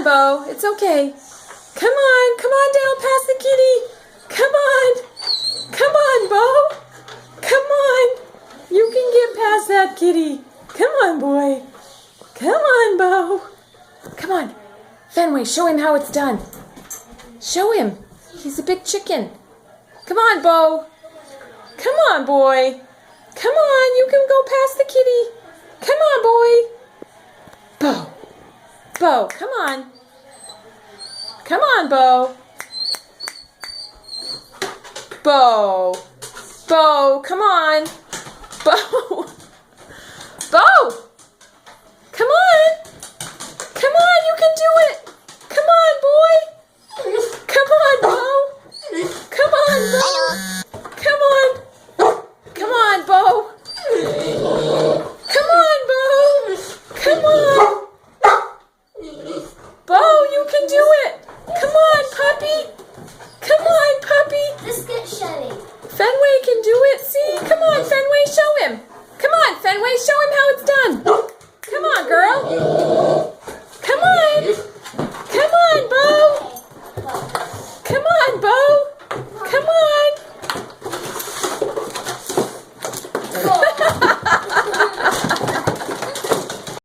on, Bo. It's okay. Come on down past the kitty. Come on, Bo. Come on. You can get past that kitty. Come on, boy. Come on, Bo. Come on. Fenway, show him how it's done. Show him. He's a big chicken. Come on, Bo. Come on, boy. Come on, you can go past the kitty. Come on, boy. Bo, come on. Come on, Bo. Bo, come on. Bo. Come on. Come on, you can do it. Come on, boy. Come on, Bo. Come on, Bo. Come on. Come on, Bo. Come on, Bo. Come on. Bo, you can do it. Come on, puppy. Come on, puppy. Let's get Chevy. Fenway can do it. See? Come on, Fenway, show him. Come on, Fenway, show him how it's done. Come on, girl.